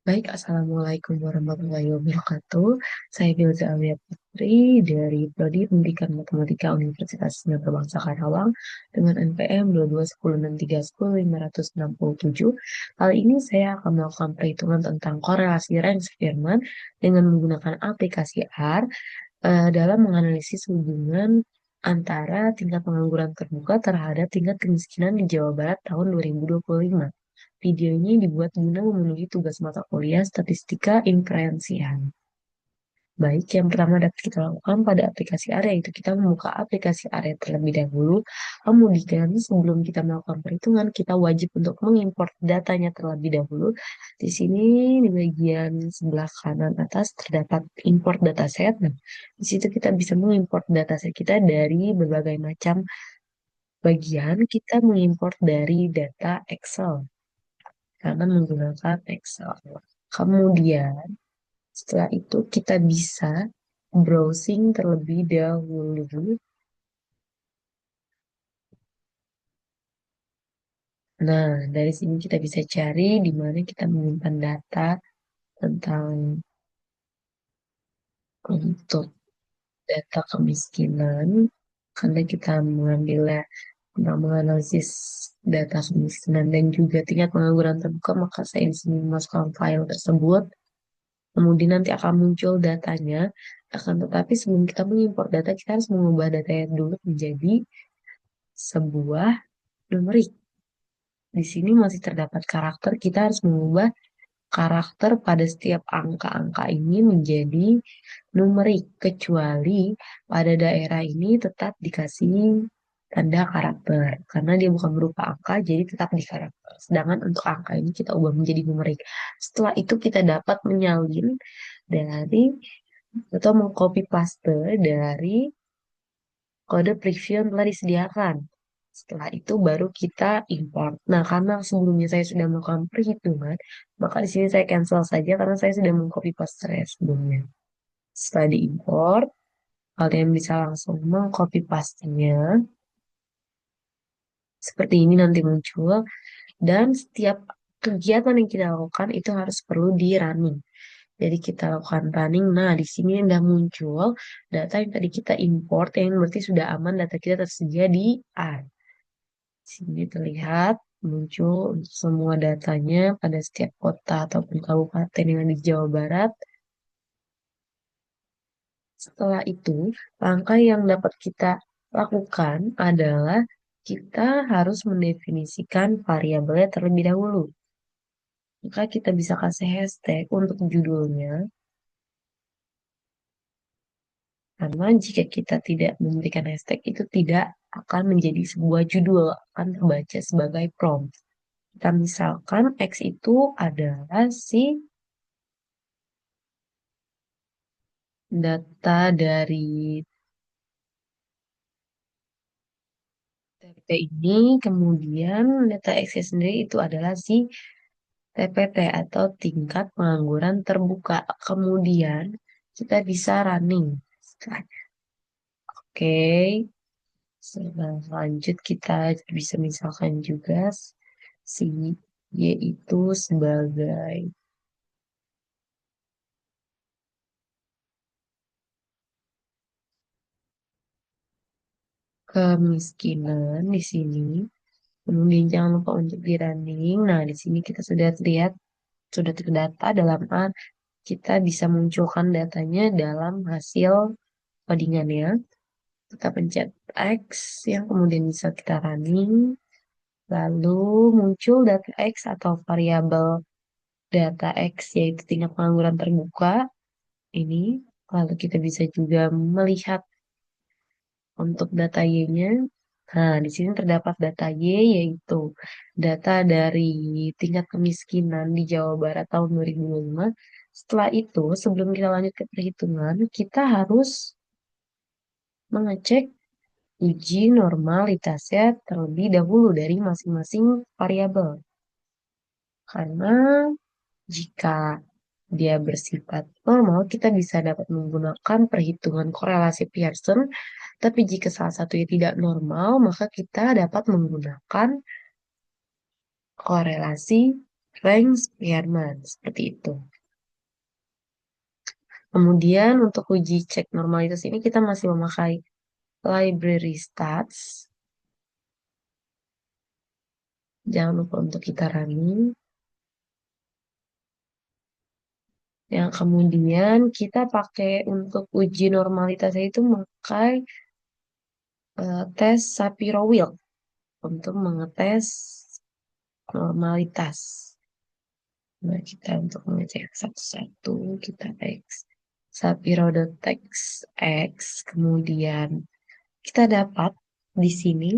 Baik, Assalamualaikum warahmatullahi wabarakatuh. Saya Filza Alia Putri dari Prodi Pendidikan Matematika Universitas Negeri Bangsa Karawang dengan NPM 2216310.567. Kali ini saya akan melakukan perhitungan tentang korelasi range Spearman dengan menggunakan aplikasi R dalam menganalisis hubungan antara tingkat pengangguran terbuka terhadap tingkat kemiskinan di Jawa Barat tahun 2025. Video ini dibuat guna memenuhi tugas mata kuliah Statistika Inferensial. Baik, yang pertama dapat kita lakukan pada aplikasi area yaitu kita membuka aplikasi area terlebih dahulu. Kemudian sebelum kita melakukan perhitungan, kita wajib untuk mengimport datanya terlebih dahulu. Di sini di bagian sebelah kanan atas terdapat import dataset. Nah, di situ kita bisa mengimport dataset kita dari berbagai macam bagian. Kita mengimport dari data Excel karena menggunakan Excel. Kemudian setelah itu kita bisa browsing terlebih dahulu. Nah, dari sini kita bisa cari di mana kita menyimpan data tentang untuk data kemiskinan. Karena kita mengambilnya tentang menganalisis data kemiskinan dan juga tingkat pengangguran terbuka, maka saya di sini memasukkan file tersebut. Kemudian nanti akan muncul datanya. Akan tetapi sebelum kita mengimpor data, kita harus mengubah datanya dulu menjadi sebuah numerik. Di sini masih terdapat karakter, kita harus mengubah karakter pada setiap angka-angka ini menjadi numerik, kecuali pada daerah ini tetap dikasih tanda karakter. Karena dia bukan berupa angka, jadi tetap di karakter. Sedangkan untuk angka ini kita ubah menjadi numerik. Setelah itu kita dapat menyalin dari atau mengcopy paste dari kode preview yang telah disediakan. Setelah itu baru kita import. Nah, karena sebelumnya saya sudah melakukan perhitungan, maka di sini saya cancel saja karena saya sudah mengcopy paste sebelumnya. Setelah diimport, kalian bisa langsung mengcopy paste-nya. Seperti ini nanti muncul. Dan setiap kegiatan yang kita lakukan itu harus perlu di running. Jadi kita lakukan running. Nah, di sini udah muncul data yang tadi kita import, yang berarti sudah aman data kita tersedia di R. Di sini terlihat muncul untuk semua datanya pada setiap kota ataupun kabupaten yang ada di Jawa Barat. Setelah itu, langkah yang dapat kita lakukan adalah kita harus mendefinisikan variabelnya terlebih dahulu. Maka kita bisa kasih hashtag untuk judulnya. Karena jika kita tidak memberikan hashtag itu tidak akan menjadi sebuah judul, akan terbaca sebagai prompt. Kita misalkan X itu adalah si data dari TP ini, kemudian data X sendiri itu adalah si TPT atau tingkat pengangguran terbuka. Kemudian kita bisa running. Oke, selanjut kita bisa misalkan juga si Y itu sebagai kemiskinan di sini. Kemudian jangan lupa untuk di running. Nah, di sini kita sudah lihat, sudah terdata dalam A, kita bisa munculkan datanya dalam hasil codingannya. Kita pencet X yang kemudian bisa kita running. Lalu muncul data X atau variabel data X yaitu tingkat pengangguran terbuka ini. Lalu kita bisa juga melihat untuk data Y-nya. Nah, di sini terdapat data Y yaitu data dari tingkat kemiskinan di Jawa Barat tahun 2005. Setelah itu, sebelum kita lanjut ke perhitungan, kita harus mengecek uji normalitasnya terlebih dahulu dari masing-masing variabel. Karena jika dia bersifat normal, kita bisa dapat menggunakan perhitungan korelasi Pearson. Tapi jika salah satunya tidak normal, maka kita dapat menggunakan korelasi rank Spearman, seperti itu. Kemudian untuk uji cek normalitas ini kita masih memakai library stats. Jangan lupa untuk kita running. Yang kemudian kita pakai untuk uji normalitasnya itu memakai tes Shapiro-Wilk untuk mengetes normalitas. Nah, kita untuk mengecek satu-satu, kita X. Shapiro.txt X, kemudian kita dapat di sini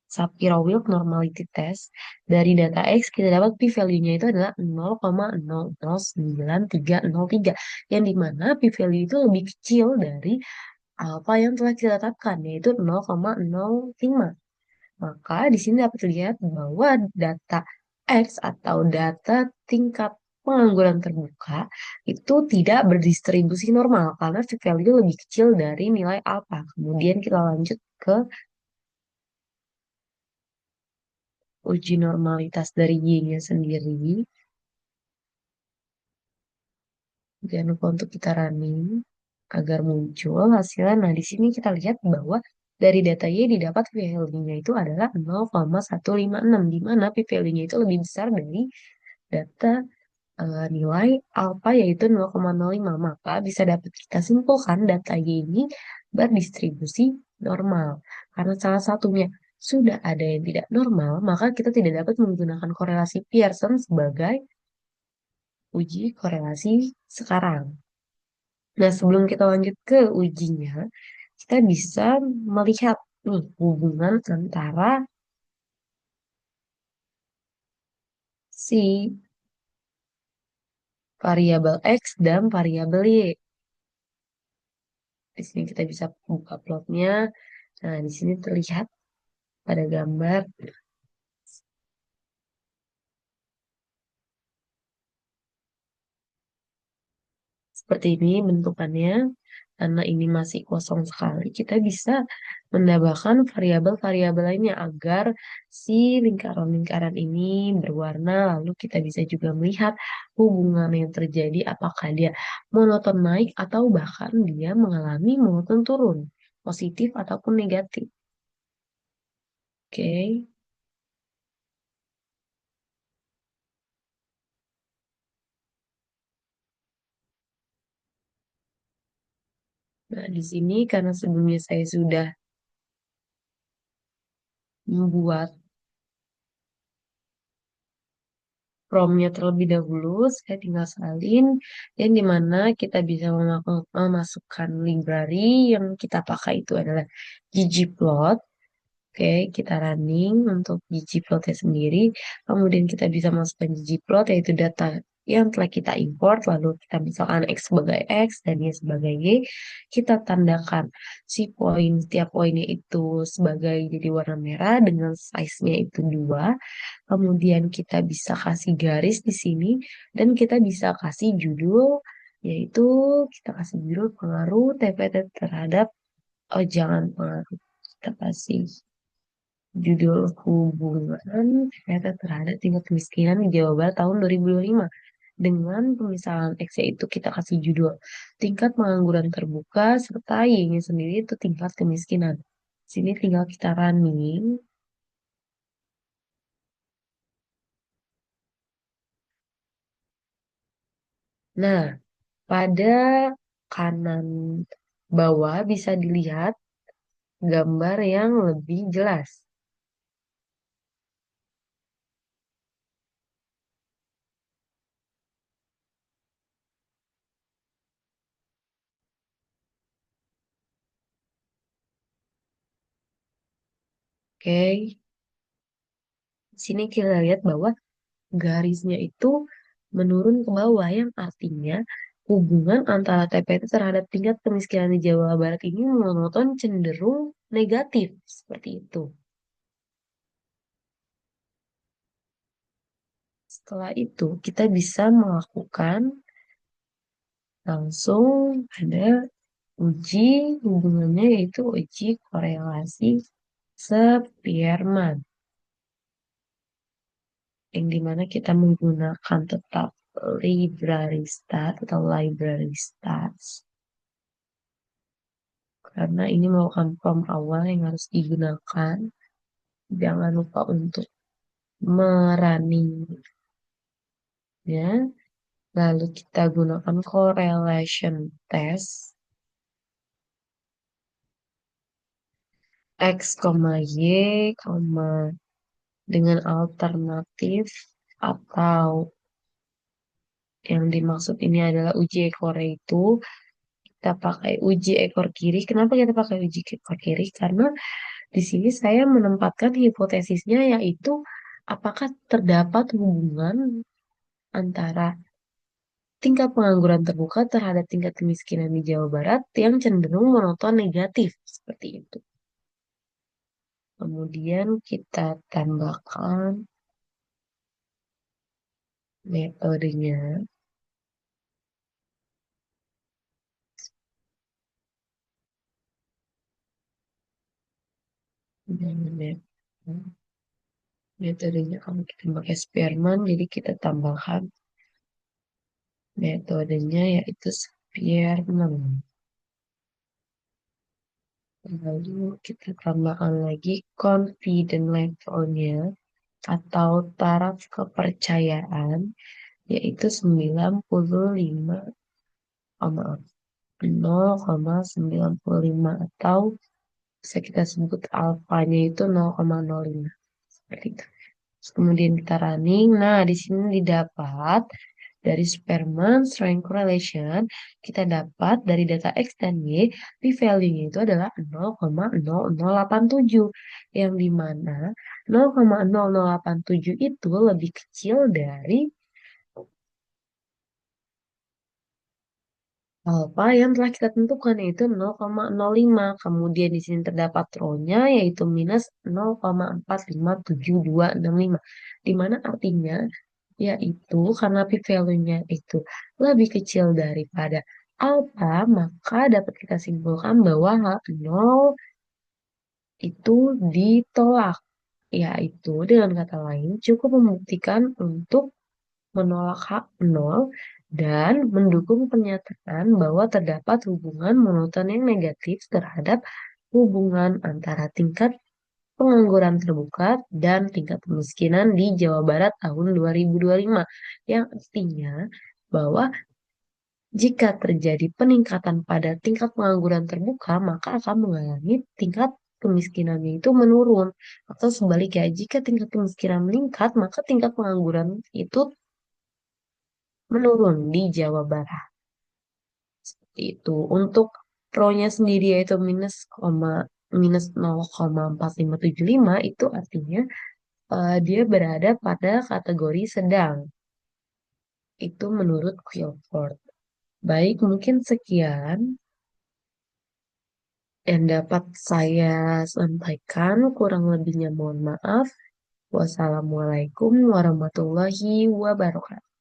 Shapiro-Wilk normality test. Dari data X kita dapat p-value-nya itu adalah 0,009303, yang dimana p-value itu lebih kecil dari apa yang telah kita tetapkan, yaitu 0,05. Maka di sini dapat dilihat bahwa data X atau data tingkat pengangguran terbuka itu tidak berdistribusi normal karena p-value lebih kecil dari nilai alpha. Kemudian kita lanjut ke uji normalitas dari Y-nya sendiri. Jangan lupa untuk kita running agar muncul hasilnya. Nah, di sini kita lihat bahwa dari data Y didapat p-value-nya itu adalah 0,156, di mana p-value-nya itu lebih besar dari data nilai alpha yaitu 0,05. Maka bisa dapat kita simpulkan data Y ini berdistribusi normal. Karena salah satunya sudah ada yang tidak normal, maka kita tidak dapat menggunakan korelasi Pearson sebagai uji korelasi sekarang. Nah, sebelum kita lanjut ke ujinya, kita bisa melihat nih hubungan antara si variabel X dan variabel Y. Di sini kita bisa buka plotnya. Nah, di sini terlihat pada gambar seperti ini bentukannya. Karena ini masih kosong sekali, kita bisa menambahkan variabel-variabel lainnya agar si lingkaran-lingkaran ini berwarna. Lalu kita bisa juga melihat hubungan yang terjadi, apakah dia monoton naik atau bahkan dia mengalami monoton turun, positif ataupun negatif. Oke. Nah, di sini karena sebelumnya saya sudah membuat promnya terlebih dahulu, saya tinggal salin, yang dimana kita bisa memasukkan library yang kita pakai itu adalah ggplot. Oke, kita running untuk ggplotnya sendiri. Kemudian kita bisa masukkan ggplot, yaitu data yang telah kita import. Lalu kita misalkan X sebagai X dan Y sebagai Y. Kita tandakan si poin, setiap poinnya itu sebagai jadi warna merah dengan size-nya itu 2. Kemudian kita bisa kasih garis di sini. Dan kita bisa kasih judul, yaitu kita kasih judul pengaruh TPT terhadap, oh jangan pengaruh. Kita kasih judul hubungan ternyata terhadap tingkat kemiskinan di Jawa Barat tahun 2025. Dengan pemisahan X itu kita kasih judul tingkat pengangguran terbuka serta Y-nya sendiri itu tingkat kemiskinan. Sini tinggal kita running. Nah, pada kanan bawah bisa dilihat gambar yang lebih jelas. Oke, di sini kita lihat bahwa garisnya itu menurun ke bawah yang artinya hubungan antara TPT terhadap tingkat kemiskinan di Jawa Barat ini monoton cenderung negatif seperti itu. Setelah itu kita bisa melakukan langsung ada uji hubungannya yaitu uji korelasi Spearman. yang dimana kita menggunakan tetap library stat atau library stats karena ini merupakan form awal yang harus digunakan. Jangan lupa untuk merunning ya. Lalu kita gunakan correlation test X, Y, dengan alternatif atau yang dimaksud ini adalah uji ekor itu kita pakai uji ekor kiri. Kenapa kita pakai uji ekor kiri? Karena di sini saya menempatkan hipotesisnya yaitu apakah terdapat hubungan antara tingkat pengangguran terbuka terhadap tingkat kemiskinan di Jawa Barat yang cenderung monoton negatif seperti itu. Kemudian kita tambahkan metodenya. Dan metodenya kalau kita pakai Spearman, jadi kita tambahkan metodenya yaitu Spearman. Lalu kita tambahkan lagi confidence levelnya atau taraf kepercayaan yaitu 95, oh maaf, 0,95 atau bisa kita sebut alfanya itu 0,05 seperti itu. Terus kemudian kita running. Nah, di sini didapat dari Spearman Strength Correlation, kita dapat dari data X dan Y, p-value-nya itu adalah 0,0087, yang dimana 0,0087 itu lebih kecil dari alfa yang telah kita tentukan yaitu 0,05. Kemudian di sini terdapat rho-nya yaitu minus 0,457265. Di mana artinya yaitu karena p-value-nya itu lebih kecil daripada alfa, maka dapat kita simpulkan bahwa hal 0 itu ditolak. Yaitu dengan kata lain cukup membuktikan untuk menolak hak nol dan mendukung pernyataan bahwa terdapat hubungan monoton yang negatif terhadap hubungan antara tingkat pengangguran terbuka dan tingkat kemiskinan di Jawa Barat tahun 2025. Yang artinya bahwa jika terjadi peningkatan pada tingkat pengangguran terbuka, maka akan mengalami tingkat kemiskinannya itu menurun. Atau sebaliknya, jika tingkat kemiskinan meningkat, maka tingkat pengangguran itu menurun di Jawa Barat. Seperti itu. Untuk pro-nya sendiri yaitu minus 0,4575 itu artinya dia berada pada kategori sedang. Itu menurut Guilford. Baik, mungkin sekian yang dapat saya sampaikan. Kurang lebihnya mohon maaf. Wassalamualaikum warahmatullahi wabarakatuh.